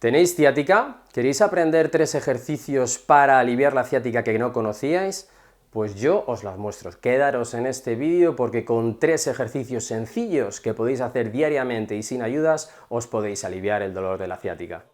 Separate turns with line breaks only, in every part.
¿Tenéis ciática? ¿Queréis aprender 3 ejercicios para aliviar la ciática que no conocíais? Pues yo os las muestro. Quedaros en este vídeo porque con 3 ejercicios sencillos que podéis hacer diariamente y sin ayudas, os podéis aliviar el dolor de la ciática.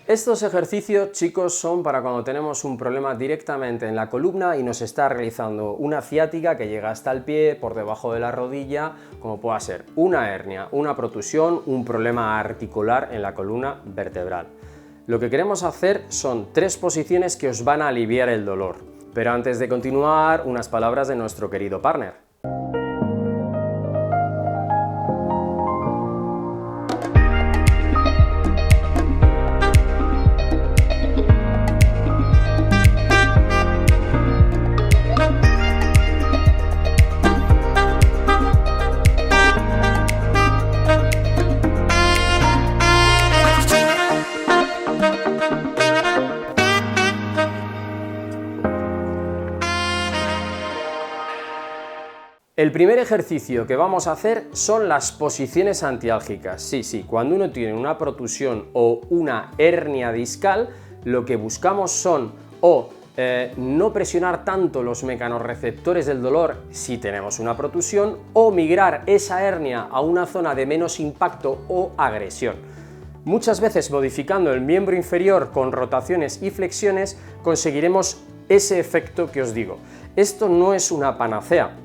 Estos ejercicios, chicos, son para cuando tenemos un problema directamente en la columna y nos está realizando una ciática que llega hasta el pie, por debajo de la rodilla, como pueda ser una hernia, una protusión, un problema articular en la columna vertebral. Lo que queremos hacer son 3 posiciones que os van a aliviar el dolor. Pero antes de continuar, unas palabras de nuestro querido partner. El primer ejercicio que vamos a hacer son las posiciones antiálgicas. Sí, cuando uno tiene una protusión o una hernia discal, lo que buscamos son no presionar tanto los mecanorreceptores del dolor si tenemos una protusión, o migrar esa hernia a una zona de menos impacto o agresión. Muchas veces modificando el miembro inferior con rotaciones y flexiones conseguiremos ese efecto que os digo. Esto no es una panacea.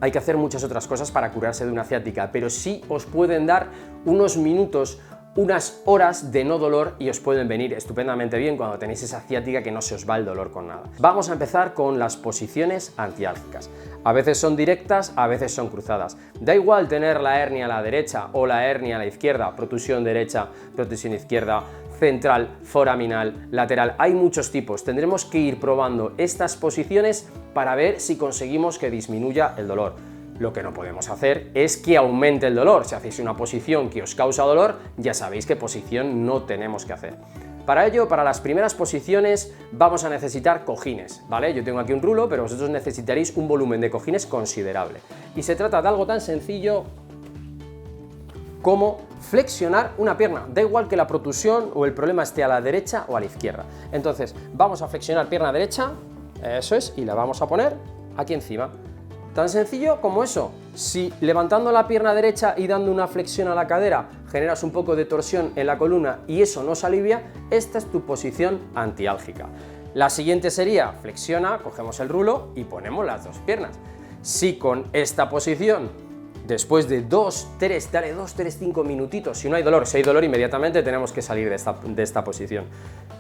Hay que hacer muchas otras cosas para curarse de una ciática, pero sí os pueden dar unos minutos, unas horas de no dolor y os pueden venir estupendamente bien cuando tenéis esa ciática que no se os va el dolor con nada. Vamos a empezar con las posiciones antiálgicas. A veces son directas, a veces son cruzadas. Da igual tener la hernia a la derecha o la hernia a la izquierda, protusión derecha, protusión izquierda, central, foraminal, lateral, hay muchos tipos. Tendremos que ir probando estas posiciones para ver si conseguimos que disminuya el dolor. Lo que no podemos hacer es que aumente el dolor. Si hacéis una posición que os causa dolor, ya sabéis qué posición no tenemos que hacer. Para ello, para las primeras posiciones vamos a necesitar cojines, ¿vale? Yo tengo aquí un rulo, pero vosotros necesitaréis un volumen de cojines considerable. Y se trata de algo tan sencillo como flexionar una pierna, da igual que la protusión o el problema esté a la derecha o a la izquierda. Entonces vamos a flexionar pierna derecha, eso es, y la vamos a poner aquí encima. Tan sencillo como eso. Si levantando la pierna derecha y dando una flexión a la cadera generas un poco de torsión en la columna y eso nos alivia, esta es tu posición antiálgica. La siguiente sería flexiona, cogemos el rulo y ponemos las 2 piernas. Si con esta posición después de 2, 3, 5 minutitos, si no hay dolor, si hay dolor inmediatamente tenemos que salir de esta posición.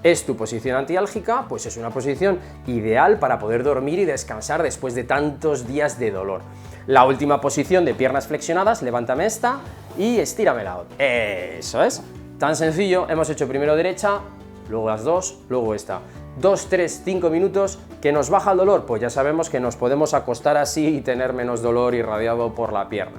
Es tu posición antiálgica, pues es una posición ideal para poder dormir y descansar después de tantos días de dolor. La última posición de piernas flexionadas, levántame esta y estírame la otra. Eso es, tan sencillo, hemos hecho primero derecha, luego las 2, luego esta. 2, 3, 5 minutos, ¿que nos baja el dolor? Pues ya sabemos que nos podemos acostar así y tener menos dolor irradiado por la pierna.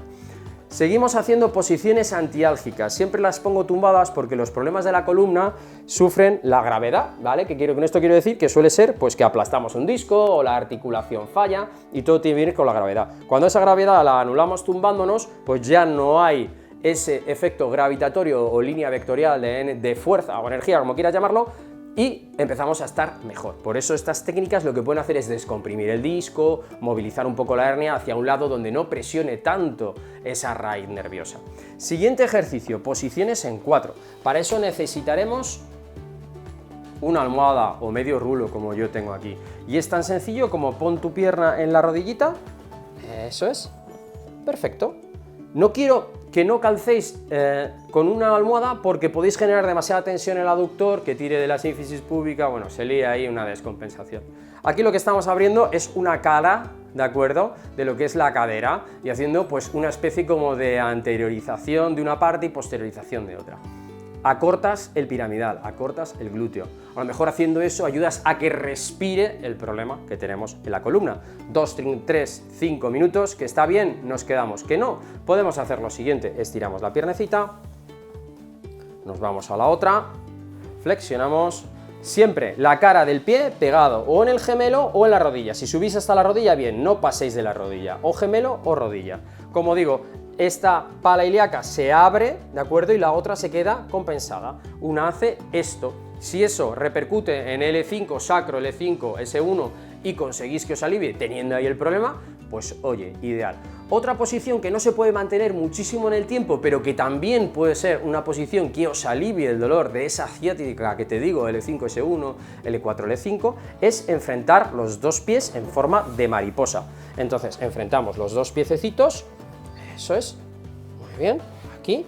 Seguimos haciendo posiciones antiálgicas, siempre las pongo tumbadas porque los problemas de la columna sufren la gravedad, ¿vale? Con esto quiero decir que suele ser pues que aplastamos un disco o la articulación falla y todo tiene que ver con la gravedad. Cuando esa gravedad la anulamos tumbándonos, pues ya no hay ese efecto gravitatorio o línea vectorial de fuerza o energía, como quieras llamarlo, y empezamos a estar mejor. Por eso estas técnicas lo que pueden hacer es descomprimir el disco, movilizar un poco la hernia hacia un lado donde no presione tanto esa raíz nerviosa. Siguiente ejercicio, posiciones en 4. Para eso necesitaremos una almohada o medio rulo como yo tengo aquí. Y es tan sencillo como pon tu pierna en la rodillita, eso es, perfecto. No quiero que no calcéis con una almohada porque podéis generar demasiada tensión en el aductor, que tire de la sínfisis púbica, bueno, se lía ahí una descompensación. Aquí lo que estamos abriendo es una cara, ¿de acuerdo?, de lo que es la cadera y haciendo pues una especie como de anteriorización de una parte y posteriorización de otra. Acortas el piramidal, acortas el glúteo. A lo mejor haciendo eso ayudas a que respire el problema que tenemos en la columna. 2, 3, 5 minutos, que está bien, nos quedamos. Que no, podemos hacer lo siguiente, estiramos la piernecita, nos vamos a la otra, flexionamos, Siempre la cara del pie pegado o en el gemelo o en la rodilla. Si subís hasta la rodilla, bien, no paséis de la rodilla, o gemelo o rodilla. Como digo, esta pala ilíaca se abre, ¿de acuerdo? Y la otra se queda compensada. Una hace esto. Si eso repercute en L5, sacro, L5, S1 y conseguís que os alivie teniendo ahí el problema, pues oye, ideal. Otra posición que no se puede mantener muchísimo en el tiempo, pero que también puede ser una posición que os alivie el dolor de esa ciática que te digo, L5, S1, L4, L5, es enfrentar los dos pies en forma de mariposa. Entonces, enfrentamos los dos piececitos, eso es, muy bien, aquí,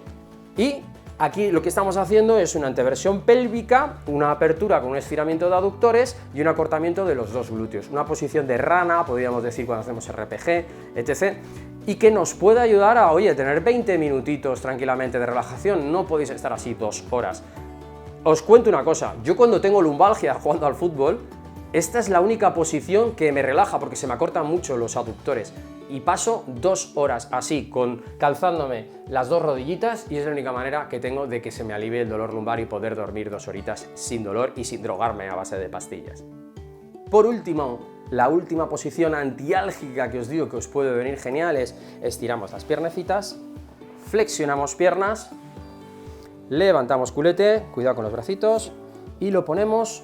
y aquí lo que estamos haciendo es una anteversión pélvica, una apertura con un estiramiento de aductores y un acortamiento de los dos glúteos. Una posición de rana, podríamos decir cuando hacemos RPG, etc. Y que nos puede ayudar a, oye, tener 20 minutitos tranquilamente de relajación, no podéis estar así 2 horas. Os cuento una cosa, yo cuando tengo lumbalgia jugando al fútbol, esta es la única posición que me relaja porque se me acortan mucho los aductores. Y paso 2 horas así, calzándome las dos rodillitas, y es la única manera que tengo de que se me alivie el dolor lumbar y poder dormir 2 horitas sin dolor y sin drogarme a base de pastillas. Por último, la última posición antiálgica que os digo que os puede venir genial es estiramos las piernecitas, flexionamos piernas, levantamos culete, cuidado con los bracitos, y lo ponemos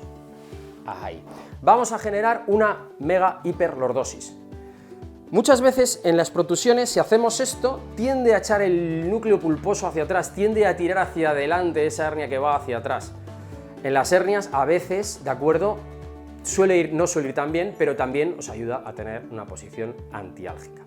ahí. Vamos a generar una mega hiperlordosis. Muchas veces en las protusiones, si hacemos esto, tiende a echar el núcleo pulposo hacia atrás, tiende a tirar hacia adelante esa hernia que va hacia atrás. En las hernias, a veces, ¿de acuerdo?, no suele ir tan bien, pero también os ayuda a tener una posición antiálgica.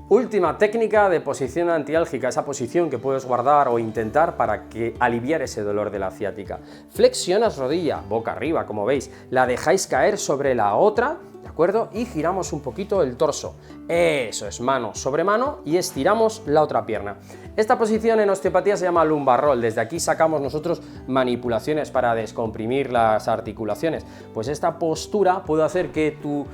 Última técnica de posición antiálgica, esa posición que puedes guardar o intentar para aliviar ese dolor de la ciática. Flexionas rodilla, boca arriba, como veis, la dejáis caer sobre la otra, ¿de acuerdo? Y giramos un poquito el torso. Eso es, mano sobre mano, y estiramos la otra pierna. Esta posición en osteopatía se llama lumbar roll. Desde aquí sacamos nosotros manipulaciones para descomprimir las articulaciones. Pues esta postura puede hacer que tu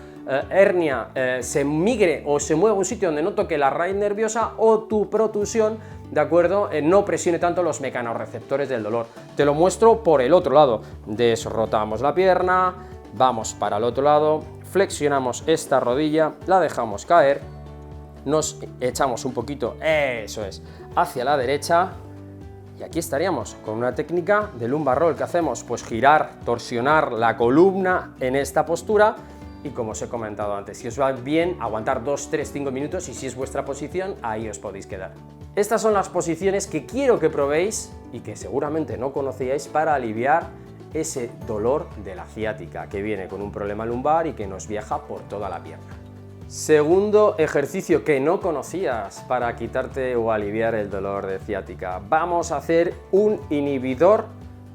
hernia se migre o se mueva a un sitio donde no toque la raíz nerviosa, o tu protusión, ¿de acuerdo?, no presione tanto los mecanorreceptores del dolor. Te lo muestro por el otro lado. Desrotamos la pierna, vamos para el otro lado, flexionamos esta rodilla, la dejamos caer, nos echamos un poquito, eso es, hacia la derecha, y aquí estaríamos con una técnica de lumbar roll. ¿Qué hacemos? Pues girar, torsionar la columna en esta postura, y como os he comentado antes, si os va bien, aguantar 2, 3, 5 minutos, y si es vuestra posición, ahí os podéis quedar. Estas son las posiciones que quiero que probéis y que seguramente no conocíais para aliviar ese dolor de la ciática que viene con un problema lumbar y que nos viaja por toda la pierna. Segundo ejercicio que no conocías para quitarte o aliviar el dolor de ciática. Vamos a hacer un inhibidor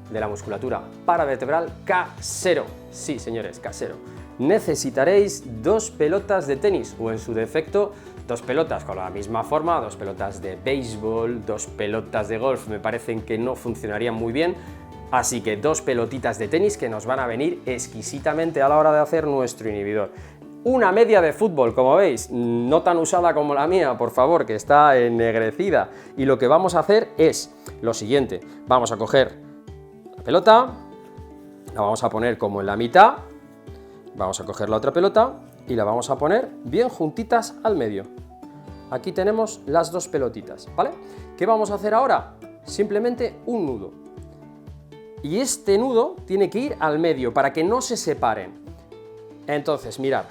de la musculatura paravertebral casero. Sí, señores, casero. Necesitaréis 2 pelotas de tenis, o en su defecto 2 pelotas con la misma forma, 2 pelotas de béisbol, 2 pelotas de golf me parecen que no funcionarían muy bien, así que 2 pelotitas de tenis que nos van a venir exquisitamente a la hora de hacer nuestro inhibidor. Una media de fútbol, como veis, no tan usada como la mía, por favor, que está ennegrecida, y lo que vamos a hacer es lo siguiente: vamos a coger la pelota, la vamos a poner como en la mitad, vamos a coger la otra pelota y la vamos a poner bien juntitas al medio. Aquí tenemos las 2 pelotitas, ¿vale? ¿Qué vamos a hacer ahora? Simplemente un nudo. Y este nudo tiene que ir al medio para que no se separen. Entonces, mirad,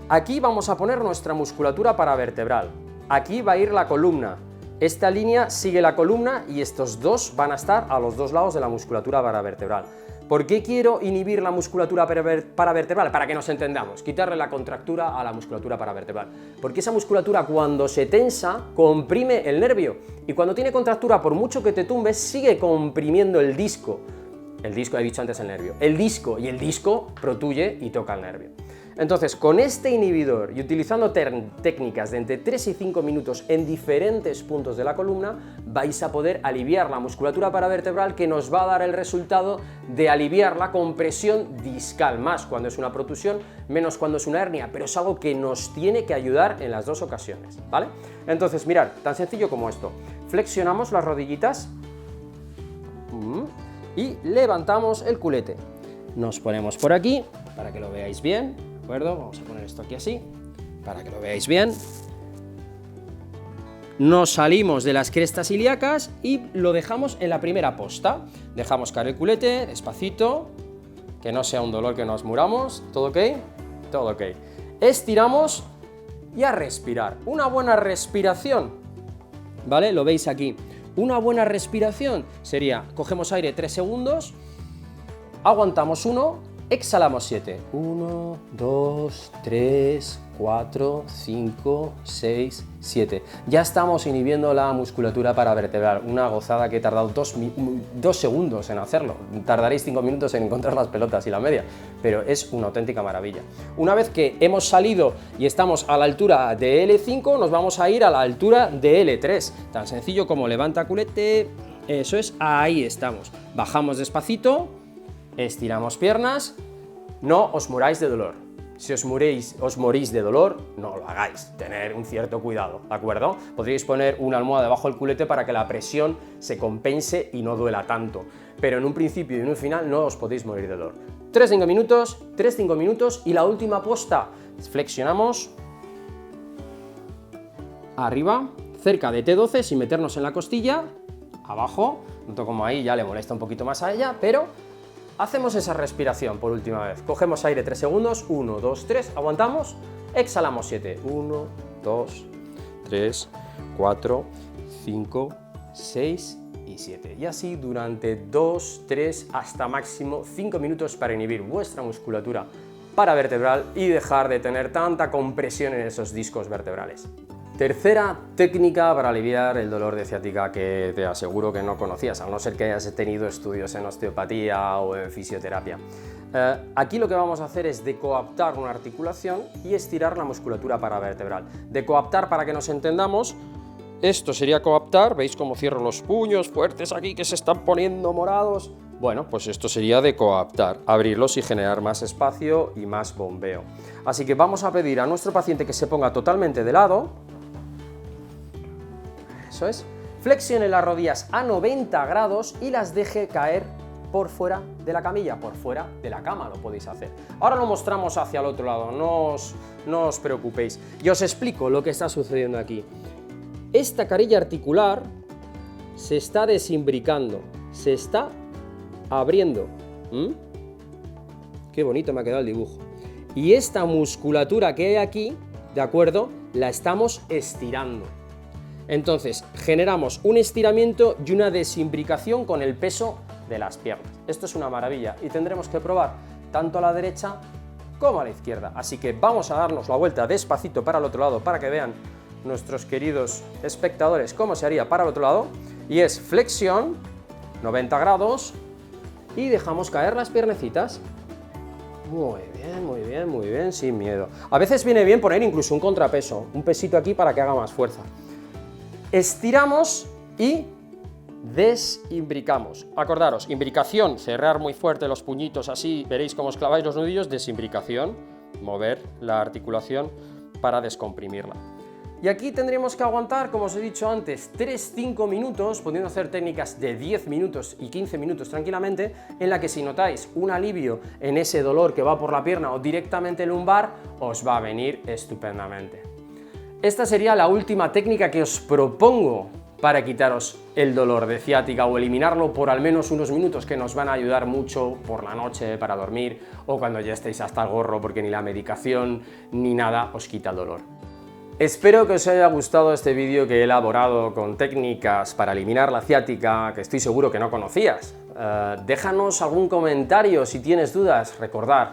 aquí vamos a poner nuestra musculatura paravertebral. Aquí va a ir la columna. Esta línea sigue la columna y estos dos van a estar a los 2 lados de la musculatura paravertebral. ¿Por qué quiero inhibir la musculatura paravertebral? Para que nos entendamos, quitarle la contractura a la musculatura paravertebral. Porque esa musculatura, cuando se tensa, comprime el nervio, y cuando tiene contractura, por mucho que te tumbes, sigue comprimiendo el disco. El disco, he dicho antes el nervio. El disco, y el disco protuye y toca el nervio. Entonces, con este inhibidor y utilizando técnicas de entre 3 y 5 minutos en diferentes puntos de la columna, vais a poder aliviar la musculatura paravertebral, que nos va a dar el resultado de aliviar la compresión discal, más cuando es una protusión, menos cuando es una hernia, pero es algo que nos tiene que ayudar en las 2 ocasiones, ¿vale? Entonces, mirad, tan sencillo como esto. Flexionamos las rodillitas y levantamos el culete. nos ponemos por aquí, para que lo veáis bien, ¿de acuerdo? Vamos a poner esto aquí así, para que lo veáis bien. Nos salimos de las crestas ilíacas y lo dejamos en la primera posta. Dejamos caer el culete, despacito, que no sea un dolor que nos muramos. ¿Todo ok? Todo ok. Estiramos y a respirar. Una buena respiración, ¿vale? Lo veis aquí. Una buena respiración sería, cogemos aire 3 segundos, aguantamos 1, exhalamos 7. 1, 2, 3, 4, 5, 6, 7. Ya estamos inhibiendo la musculatura paravertebral. Una gozada que he tardado 2 segundos en hacerlo. Tardaréis 5 minutos en encontrar las pelotas y la media, pero es una auténtica maravilla. Una vez que hemos salido y estamos a la altura de L5, nos vamos a ir a la altura de L3. Tan sencillo como levanta culete, eso es, ahí estamos. Bajamos despacito, estiramos piernas, no os muráis de dolor. Si os morís de dolor, no lo hagáis, tener un cierto cuidado, ¿de acuerdo? Podríais poner una almohada debajo del culete para que la presión se compense y no duela tanto, pero en un principio y en un final no os podéis morir de dolor. 3-5 minutos y la última posta, flexionamos arriba, cerca de T12 sin meternos en la costilla, abajo, noto como ahí ya le molesta un poquito más a ella, pero hacemos esa respiración por última vez. Cogemos aire 3 segundos, 1, 2, 3, aguantamos, exhalamos 7. 1, 2, 3, 4, 5, 6 y 7. Y así durante 2, 3, hasta máximo 5 minutos para inhibir vuestra musculatura paravertebral y dejar de tener tanta compresión en esos discos vertebrales. Tercera técnica para aliviar el dolor de ciática que te aseguro que no conocías, a no ser que hayas tenido estudios en osteopatía o en fisioterapia. Aquí lo que vamos a hacer es decoaptar una articulación y estirar la musculatura paravertebral. Decoaptar, para que nos entendamos, esto sería coaptar, ¿veis cómo cierro los puños fuertes aquí que se están poniendo morados? Bueno, pues esto sería decoaptar, abrirlos y generar más espacio y más bombeo. Así que vamos a pedir a nuestro paciente que se ponga totalmente de lado. Eso es. Flexione las rodillas a 90 grados y las deje caer por fuera de la camilla, por fuera de la cama lo podéis hacer. Ahora lo mostramos hacia el otro lado, no os preocupéis. Y os explico lo que está sucediendo aquí. Esta carilla articular se está desimbricando, se está abriendo. Qué bonito me ha quedado el dibujo. Y esta musculatura que hay aquí, ¿de acuerdo? La estamos estirando. Entonces, generamos un estiramiento y una desimbricación con el peso de las piernas. Esto es una maravilla y tendremos que probar tanto a la derecha como a la izquierda. Así que vamos a darnos la vuelta despacito para el otro lado para que vean nuestros queridos espectadores cómo se haría para el otro lado. Y es flexión, 90 grados, y dejamos caer las piernecitas. Muy bien, sin miedo. A veces viene bien poner incluso un contrapeso, un pesito aquí para que haga más fuerza. Estiramos y desimbricamos. Acordaros, imbricación, cerrar muy fuerte los puñitos así, veréis cómo os claváis los nudillos, desimbricación, mover la articulación para descomprimirla. Y aquí tendríamos que aguantar, como os he dicho antes, 3-5 minutos, pudiendo hacer técnicas de 10 minutos y 15 minutos tranquilamente, en la que si notáis un alivio en ese dolor que va por la pierna o directamente lumbar, os va a venir estupendamente. Esta sería la última técnica que os propongo para quitaros el dolor de ciática o eliminarlo por al menos unos minutos, que nos van a ayudar mucho por la noche para dormir o cuando ya estéis hasta el gorro porque ni la medicación ni nada os quita el dolor. Espero que os haya gustado este vídeo que he elaborado con técnicas para eliminar la ciática que estoy seguro que no conocías. Déjanos algún comentario si tienes dudas. Recordad,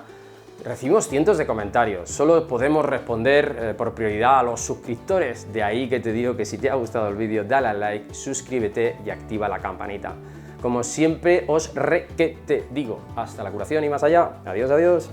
recibimos cientos de comentarios, solo podemos responder por prioridad a los suscriptores. De ahí que te digo que si te ha gustado el vídeo, dale al like, suscríbete y activa la campanita. Como siempre os te digo, hasta la curación y más allá. Adiós, adiós.